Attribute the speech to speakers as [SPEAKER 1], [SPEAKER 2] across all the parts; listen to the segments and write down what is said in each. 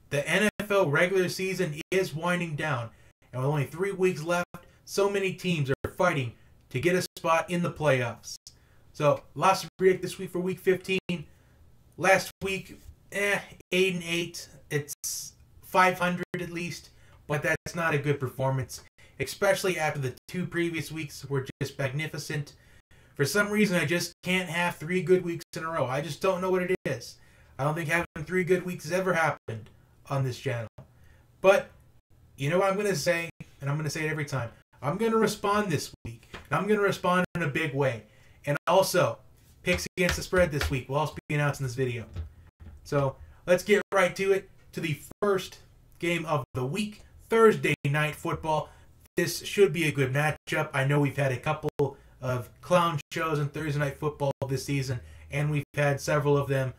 [SPEAKER 1] the NFL regular season is winding down, and with only 3 weeks left, so many teams are fighting to get a spot in the playoffs. So, lots to predict this week for Week 15. Last week, 8-8. It's 500 at least, but that's not a good performance, especially after the 2 previous weeks were just magnificent. For some reason, I just can't have 3 good weeks in a row. I just don't know what it is. I don't think having 3 good weeks has ever happened on this channel. But, you know what I'm going to say, and I'm going to say it every time. I'm going to respond this week, and I'm going to respond in a big way. And also, picks against the spread this week will also be announced in this video. So, let's get right to it, to the first game of the week, Thursday Night Football. This should be a good matchup. I know we've had a couple of clown shows in Thursday Night Football this season, and we've had several of them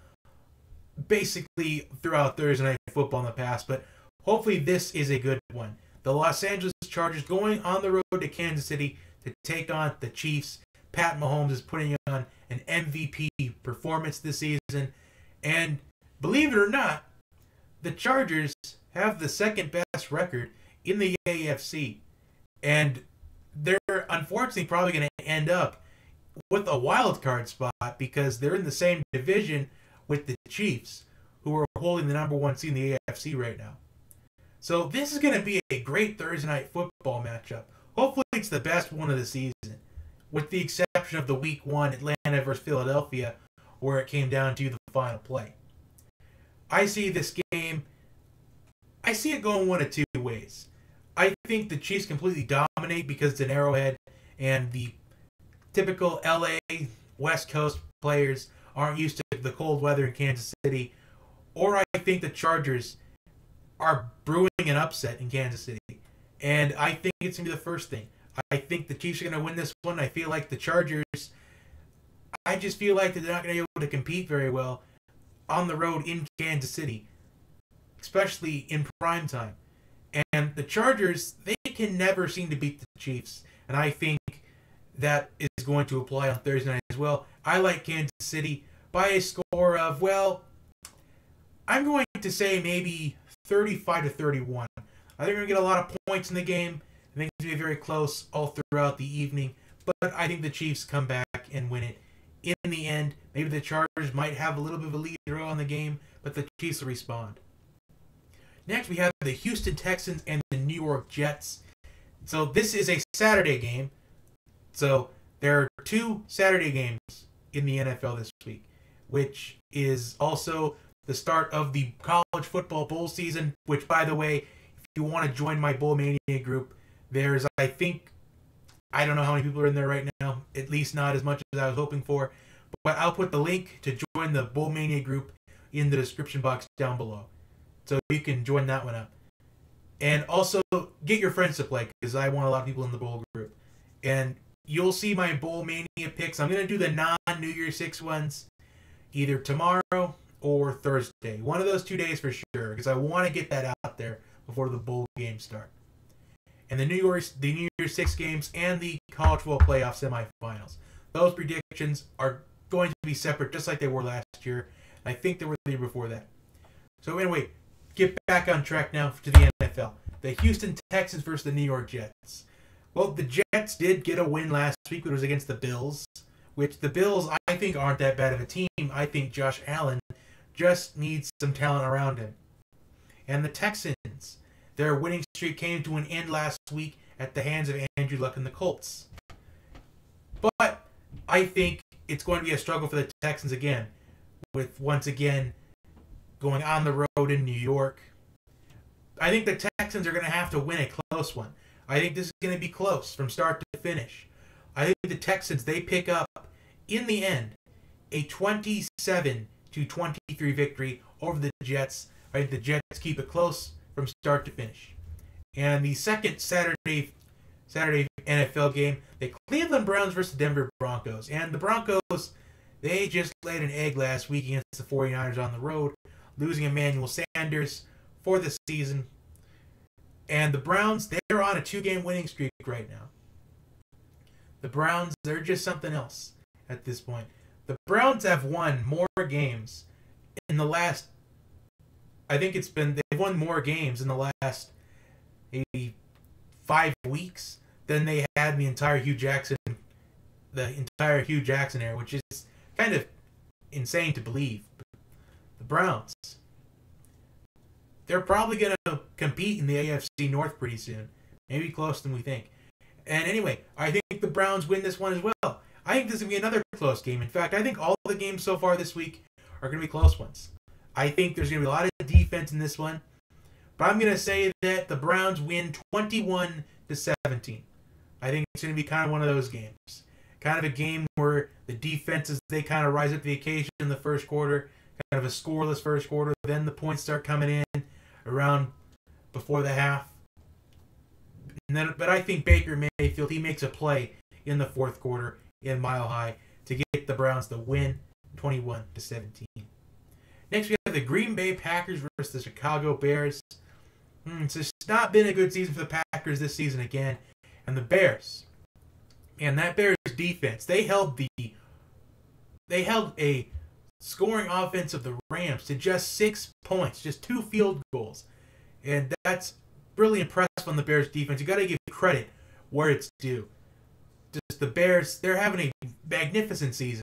[SPEAKER 1] basically throughout Thursday Night Football in the past, but hopefully this is a good one. The Los Angeles Chargers going on the road to Kansas City to take on the Chiefs. Pat Mahomes is putting on an MVP performance this season, and believe it or not, the Chargers have the second best record in the AFC, and they're unfortunately probably going to end up with a wild card spot because they're in the same division with the Chiefs, who are holding the #1 seed in the AFC right now. So this is going to be a great Thursday Night Football matchup. Hopefully it's the best one of the season, with the exception of the Week 1 Atlanta versus Philadelphia, where it came down to the final play. I see this game, I see it going one of 2 ways. I think the Chiefs completely dominate because it's an Arrowhead, and the typical LA West Coast players aren't used to the cold weather in Kansas City. Or I think the Chargers are brewing an upset in Kansas City. And I think it's going to be the first thing. I think the Chiefs are going to win this one. I feel like the Chargers, I just feel like they're not going to be able to compete very well on the road in Kansas City, especially in prime time. And the Chargers, they can never seem to beat the Chiefs. And I think that is going to apply on Thursday night as well. I like Kansas City by a score of, well, I'm going to say maybe 35-31. I think we're going to get a lot of points in the game. I think it's going to be very close all throughout the evening. But I think the Chiefs come back and win it. In the end, maybe the Chargers might have a little bit of a lead early on the game, but the Chiefs will respond. Next, we have the Houston Texans and the New York Jets. So this is a Saturday game. So there are 2 Saturday games in the NFL this week, which is also the start of the college football bowl season, which, by the way, if you want to join my Bowl Mania group, there's, I think, I don't know how many people are in there right now, at least not as much as I was hoping for, but I'll put the link to join the Bowl Mania group in the description box down below, so you can join that one up. And also, get your friends to play, because I want a lot of people in the Bowl group. And you'll see my Bowl Mania picks. I'm going to do the non-New Year's 6 ones either tomorrow or Thursday. One of those 2 days for sure, because I want to get that out there before the bowl games start. And the New Year's 6 games and the college football playoff semifinals. Those predictions are going to be separate, just like they were last year. I think they were the year before that. So anyway, get back on track now to the NFL. The Houston Texans versus the New York Jets. Well, the Jets did get a win last week, but it was against the Bills, which the Bills, I think, aren't that bad of a team. I think Josh Allen just needs some talent around him. And the Texans, their winning streak came to an end last week at the hands of Andrew Luck and the Colts. But I think it's going to be a struggle for the Texans again, with once again going on the road in New York. I think the Texans are going to have to win a close one. I think this is going to be close from start to finish. I think the Texans, they pick up, in the end, a 27-23 victory over the Jets. I think the Jets keep it close from start to finish. And the second Saturday NFL game, the Cleveland Browns versus the Denver Broncos. And the Broncos, they just laid an egg last week against the 49ers on the road, losing Emmanuel Sanders for the season. And the Browns, they're on a 2-game winning streak right now. The Browns, they're just something else at this point. The Browns have won more games in the last, I think they've won more games in the last maybe 5 weeks than they had in the entire Hugh Jackson era, which is kind of insane to believe. But the Browns, they're probably going to compete in the AFC North pretty soon. Maybe closer than we think. And anyway, I think the Browns win this one as well. I think this is going to be another close game. In fact, I think all the games so far this week are going to be close ones. I think there's going to be a lot of defense in this one. But I'm going to say that the Browns win 21-17. I think it's going to be kind of one of those games. Kind of a game where the defenses, they kind of rise up to the occasion in the first quarter. Kind of a scoreless first quarter. Then the points start coming in around before the half. But I think Baker Mayfield, he makes a play in the fourth quarter in Mile High to get the Browns the win, 21-17. Next, we have the Green Bay Packers versus the Chicago Bears. It's just not been a good season for the Packers this season again. And the Bears, and that Bears defense, they held a scoring offense of the Rams to just 6 points, just 2 field goals. And that's really impressive on the Bears defense. You got to give credit where it's due. Just the Bears, they're having a magnificent season.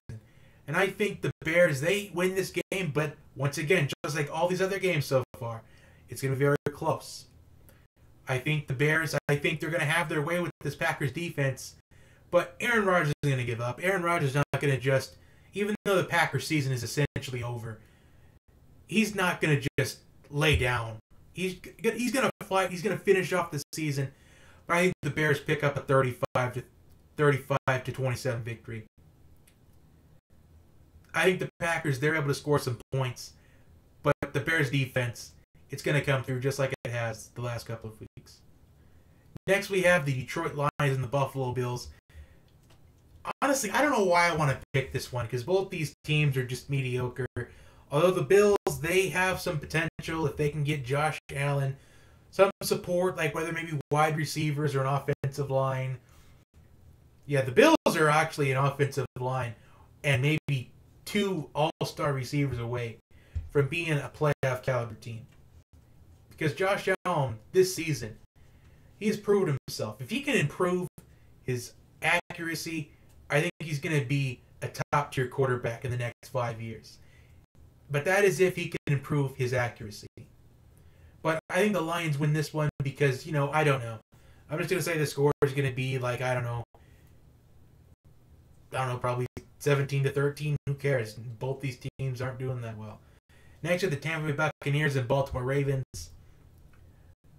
[SPEAKER 1] And I think the Bears, they win this game, but once again, just like all these other games so far, it's going to be very close. I think the Bears, they're going to have their way with this Packers defense, but Aaron Rodgers is going to give up. Aaron Rodgers is not going to just, even though the Packers season is essentially over, he's not going to just lay down. He's going to fight. He's going to finish off the season. But I think the Bears pick up a 35-27 victory. I think the Packers, they're able to score some points, but the Bears defense, it's going to come through just like it has the last couple of weeks. Next, we have the Detroit Lions and the Buffalo Bills. Honestly, I don't know why I want to pick this one because both these teams are just mediocre. Although the Bills, they have some potential if they can get Josh Allen, some support, like whether maybe wide receivers or an offensive line. Yeah, the Bills are actually an offensive line and maybe 2 all-star receivers away from being a playoff caliber team. Because Josh Allen, this season, he's proven himself. If he can improve his accuracy, I think he's going to be a top-tier quarterback in the next 5 years. But that is if he can improve his accuracy. But I think the Lions win this one because, I don't know. I'm just going to say the score is going to be like, I don't know, probably 17-13. Who cares? Both these teams aren't doing that well. Next are the Tampa Bay Buccaneers and Baltimore Ravens.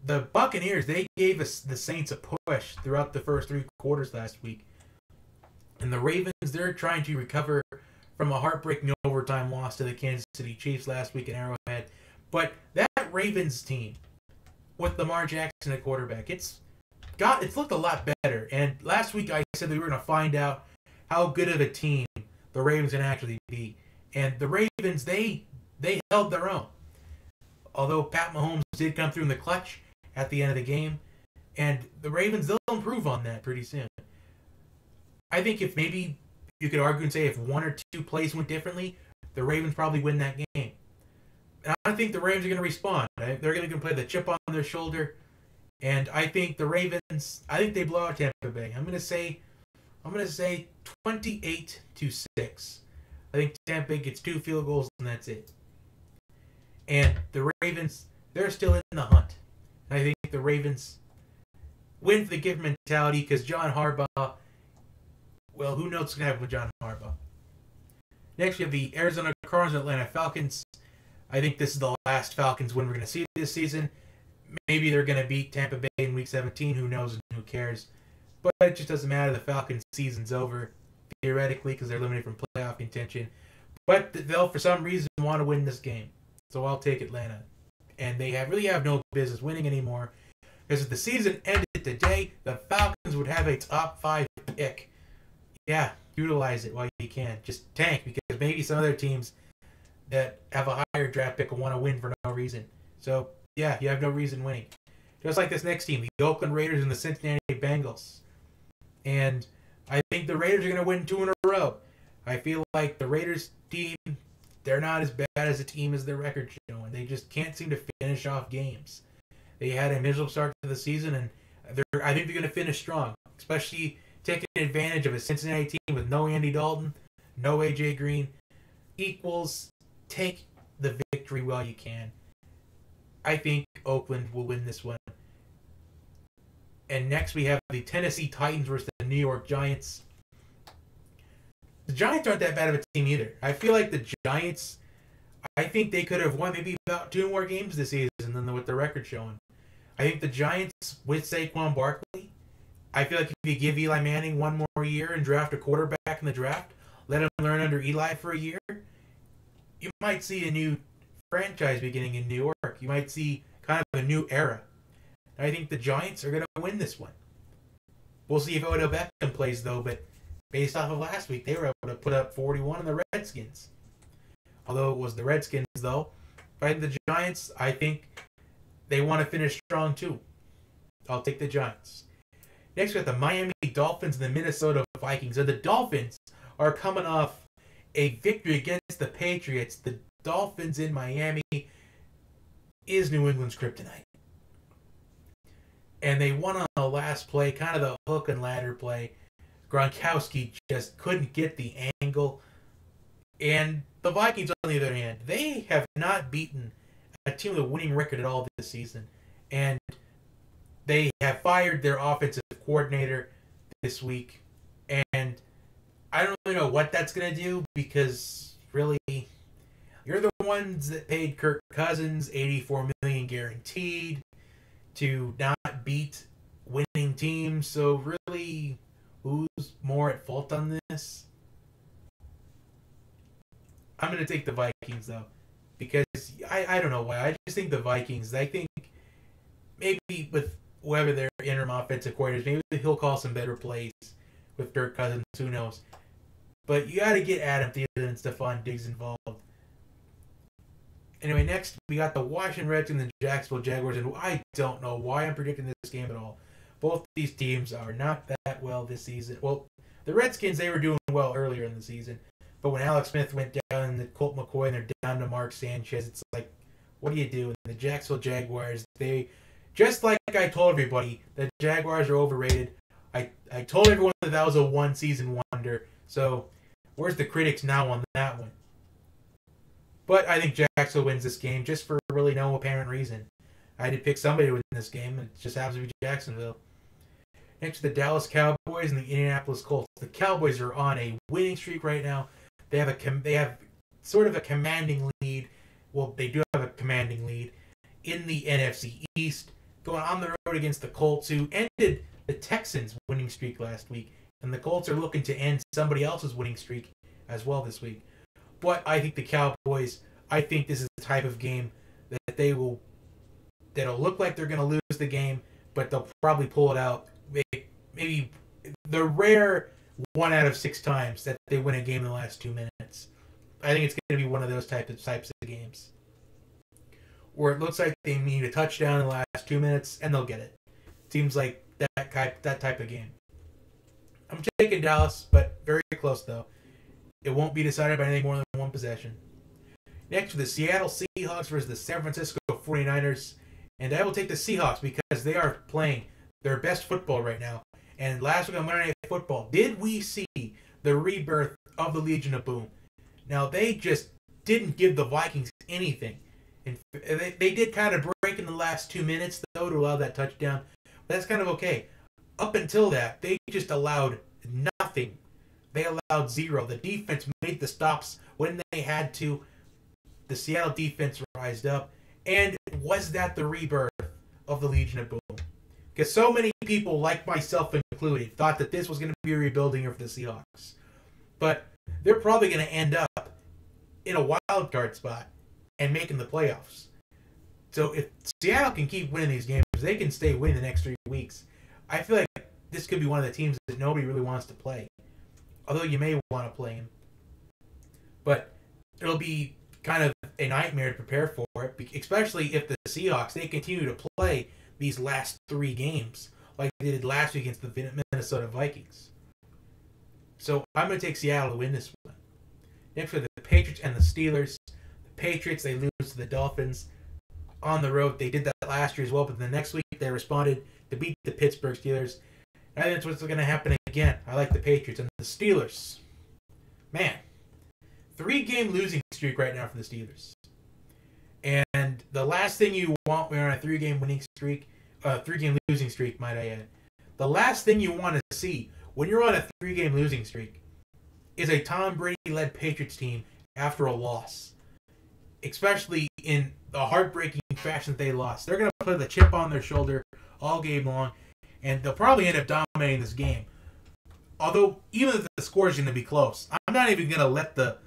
[SPEAKER 1] The Buccaneers, they gave us the Saints a push throughout the first 3 quarters last week. And the Ravens, they're trying to recover from a heartbreaking overtime loss to the Kansas City Chiefs last week in Arrowhead. But that Ravens team, with Lamar Jackson at quarterback, it's looked a lot better. And last week I said that we were going to find out how good of a team the Ravens can actually be. And the Ravens, they held their own. Although Pat Mahomes did come through in the clutch at the end of the game. And the Ravens, they'll improve on that pretty soon. I think if maybe you could argue and say if 1 or 2 plays went differently, the Ravens probably win that game. And I think the Ravens are going to respond. They're going to play the chip on their shoulder. And I think the Ravens, they blow out Tampa Bay. I'm going to say 28-6. I think Tampa Bay gets 2 field goals and that's it. And the Ravens, they're still in the hunt. And I think the Ravens win for the gift mentality because John Harbaugh, well, who knows what's going to happen with John Harbaugh. Next, we have the Arizona Cardinals and Atlanta Falcons. I think this is the last Falcons win we're going to see this season. Maybe they're going to beat Tampa Bay in Week 17. Who knows and who cares? But it just doesn't matter. The Falcons' season's over, theoretically, because they're eliminated from playoff contention. But they'll, for some reason, want to win this game. So I'll take Atlanta. And they really have no business winning anymore. Because if the season ended today, the Falcons would have a top 5 pick. Yeah, utilize it while you can. Just tank, because maybe some other teams that have a higher draft pick will want to win for no reason. So, yeah, you have no reason winning. Just like this next team, the Oakland Raiders and the Cincinnati Bengals. And I think the Raiders are going to win 2 in a row. I feel like the Raiders team, they're not as bad as a team as their record showing. They just can't seem to finish off games. They had a miserable start to the season, and I think they're going to finish strong, especially taking advantage of a Cincinnati team with no Andy Dalton, no A.J. Green. Equals, take the victory while you can. I think Oakland will win this one. And next we have the Tennessee Titans versus the New York Giants. The Giants aren't that bad of a team either. I feel like the Giants, I think they could have won maybe about 2 more games this season than with the record showing. I think the Giants, with Saquon Barkley, I feel like if you give Eli Manning 1 more year and draft a quarterback in the draft, let him learn under Eli for a year, you might see a new franchise beginning in New York. You might see kind of a new era. I think the Giants are going to win this one. We'll see if Odell Beckham plays, though, but based off of last week, they were able to put up 41 on the Redskins. Although it was the Redskins, though. By the Giants, I think they want to finish strong, too. I'll take the Giants. Next, we got the Miami Dolphins and the Minnesota Vikings. So the Dolphins are coming off a victory against the Patriots. The Dolphins in Miami is New England's kryptonite. And they won on the last play, kind of the hook and ladder play. Gronkowski just couldn't get the angle. And the Vikings, on the other hand, they have not beaten a team with a winning record at all this season. And they have fired their offensive coordinator this week. And I don't really know what that's going to do, because really, you're the ones that paid Kirk Cousins $84 million guaranteed to not beat winning teams. So really, who's more at fault on this? I'm going to take the Vikings, though, because I don't know why. I just think the Vikings, I think maybe with whoever their interim offensive coordinator is, maybe he'll call some better plays with Kirk Cousins. Who knows? But you got to get Adam Thielen and Stephon Diggs involved. Anyway, next we got the Washington Redskins and the Jacksonville Jaguars, and I don't know why I'm predicting this game at all. Both these teams are not that well this season. Well, the Redskins, they were doing well earlier in the season, but when Alex Smith went down and the Colt McCoy and they're down to Mark Sanchez, it's like, what do you do? And the Jacksonville Jaguars, they, just like I told everybody, the Jaguars are overrated. I told everyone that was a one-season wonder, so where's the critics now on that one? But I think Jacksonville wins this game just for really no apparent reason. I had to pick somebody to win this game, and it just happens to be Jacksonville. Next, the Dallas Cowboys and the Indianapolis Colts. The Cowboys are on a winning streak right now. They have sort of a commanding lead. Well, they do have a commanding lead in the NFC East, going on the road against the Colts, who ended the Texans' winning streak last week. And the Colts are looking to end somebody else's winning streak as well this week. But I think the Cowboys, I think this is the type of game that that'll look like they're going to lose the game, but they'll probably pull it out. Maybe the rare 1 out of 6 times that they win a game in the last 2 minutes. I think it's going to be one of those types of games where it looks like they need a touchdown in the last 2 minutes and they'll get it. Seems like that type of game. I'm taking Dallas, but very close though. It won't be decided by anything more than one possession. Next, the Seattle Seahawks versus the San Francisco 49ers. And I will take the Seahawks because they are playing their best football right now. And last week on Monday Night Football, did we see the rebirth of the Legion of Boom? Now, they just didn't give the Vikings anything. And they did kind of break in the last 2 minutes, though, to allow that touchdown. But that's kind of okay. Up until that, they just allowed nothing. They allowed 0. The defense made the stops when they had to. The Seattle defense rised up. And was that the rebirth of the Legion of Boom? Because so many people, like myself included, thought that this was going to be a rebuilding year for the Seahawks. But they're probably going to end up in a wild card spot and making the playoffs. So if Seattle can keep winning these games, they can stay winning the next 3 weeks. I feel like this could be one of the teams that nobody really wants to play. Although you may want to play him. But it'll be kind of a nightmare to prepare for it, especially if the Seahawks, they continue to play these last 3 games like they did last week against the Minnesota Vikings. So I'm going to take Seattle to win this one. Next for the Patriots and the Steelers. The Patriots, they lose to the Dolphins on the road. They did that last year as well, but the next week they responded to beat the Pittsburgh Steelers. I think that's what's going to happen again. I like the Patriots. And the Steelers, man, 3-game losing streak right now for the Steelers. And the last thing you want when you're on a 3-game winning streak, 3-game losing streak, might I add, the last thing you want to see when you're on a 3-game losing streak is a Tom Brady-led Patriots team after a loss. Especially in the heartbreaking fashion that they lost. They're going to play the chip on their shoulder all game long, and they'll probably end up dominating this game. Although, even if the score is going to be close, I'm not even going to let the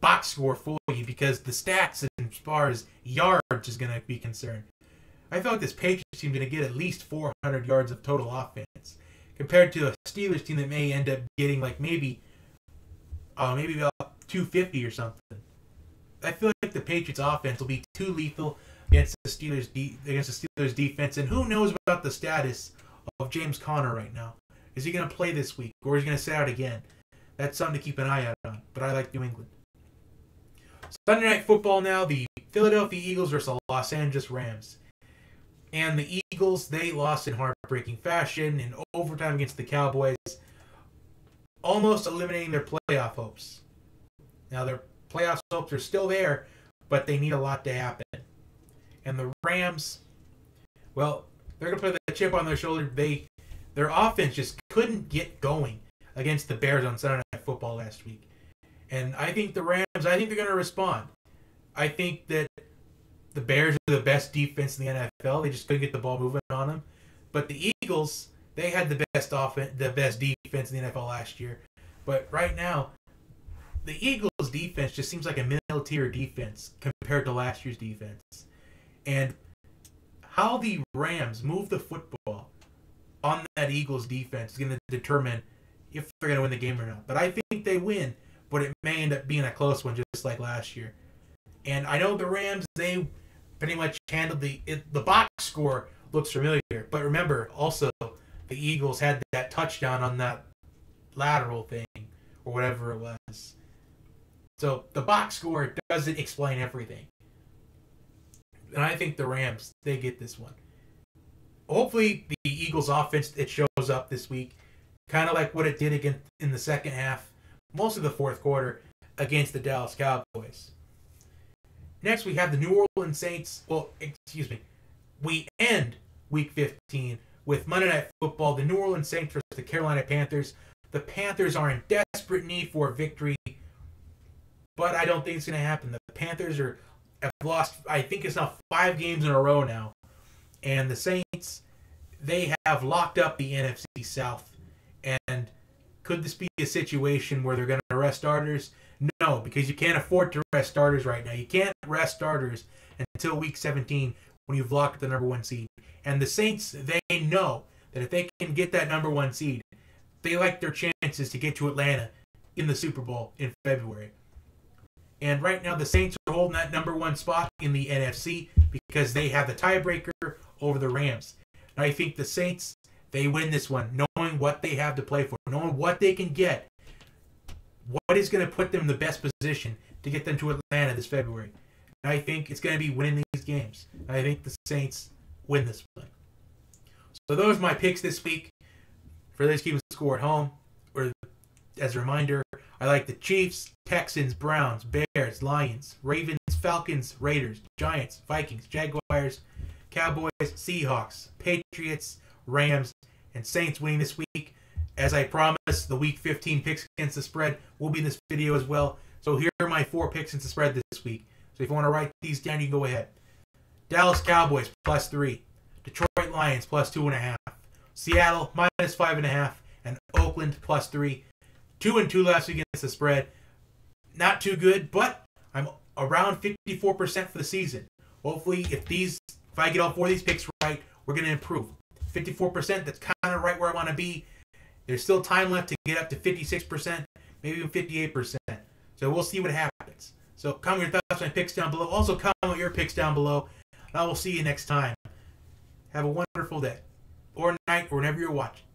[SPEAKER 1] box score fool you because the stats as far as yards is going to be concerned. I feel like this Patriots team is going to get at least 400 yards of total offense compared to a Steelers team that may end up getting like maybe about 250 or something. I feel like the Patriots offense will be too lethal against the Steelers defense, and who knows about the status of James Conner right now. Is he going to play this week, or is he going to sit out again? That's something to keep an eye out on, but I like New England. Sunday Night Football now, the Philadelphia Eagles versus the Los Angeles Rams. And the Eagles, they lost in heartbreaking fashion in overtime against the Cowboys, almost eliminating their playoff hopes. Now, their playoff hopes are still there, but they need a lot to happen. And the Rams, well, they're going to play the chip on their shoulder. Their offense just couldn't get going against the Bears on Sunday Night Football last week. And I think the Rams, they're going to respond. I think that the Bears are the best defense in the NFL. They just couldn't get the ball moving on them. But the Eagles, they had the best defense in the NFL last year. But right now, the Eagles' defense just seems like a middle-tier defense compared to last year's defense. And how the Rams move the football on that Eagles defense is going to determine if they're going to win the game or not. But I think they win, but it may end up being a close one just like last year. And I know the Rams, they pretty much handled the box score looks familiar. But remember, also, the Eagles had that touchdown on that lateral thing or whatever it was. So the box score doesn't explain everything. And I think the Rams, they get this one. Hopefully the Eagles offense, it shows up this week. Kind of like what it did again in the second half, most of the fourth quarter, against the Dallas Cowboys. Next, we have the New Orleans Saints. We end Week 15 with Monday Night Football. The New Orleans Saints versus the Carolina Panthers. The Panthers are in desperate need for a victory, but I don't think it's going to happen. The Panthers have lost, I think it's now 5 games in a row now. And the Saints, they have locked up the NFC South. And could this be a situation where they're going to rest starters? No, because you can't afford to rest starters right now. You can't rest starters until Week 17 when you've locked the number 1 seed. And the Saints, they know that if they can get that number 1 seed, they like their chances to get to Atlanta in the Super Bowl in February. And right now, the Saints are holding that number 1 spot in the NFC because they have the tiebreaker over the Rams. And I think the Saints, they win this one, knowing what they have to play for, knowing what they can get, what is going to put them in the best position to get them to Atlanta this February. And I think it's going to be winning these games. I think the Saints win this one. So those are my picks this week. For those keeping score at home, or as a reminder, I like the Chiefs, Texans, Browns, Bears, Lions, Ravens, Falcons, Raiders, Giants, Vikings, Jaguars, Cowboys, Seahawks, Patriots, Rams, and Saints winning this week. As I promised, the Week 15 picks against the spread will be in this video as well. So here are my 4 picks against the spread this week. So if you want to write these down, you can go ahead. Dallas Cowboys +3. Detroit Lions +2.5. Seattle -5.5. And Oakland +3. 2-2 last week against the spread. Not too good, but I'm around 54% for the season. Hopefully, if I get all 4 of these picks right, we're going to improve. 54%, that's kind of right where I want to be. There's still time left to get up to 56%, maybe even 58%. So we'll see what happens. So comment your thoughts on my picks down below. Also comment your picks down below. And I will see you next time. Have a wonderful day, or night, or whenever you're watching.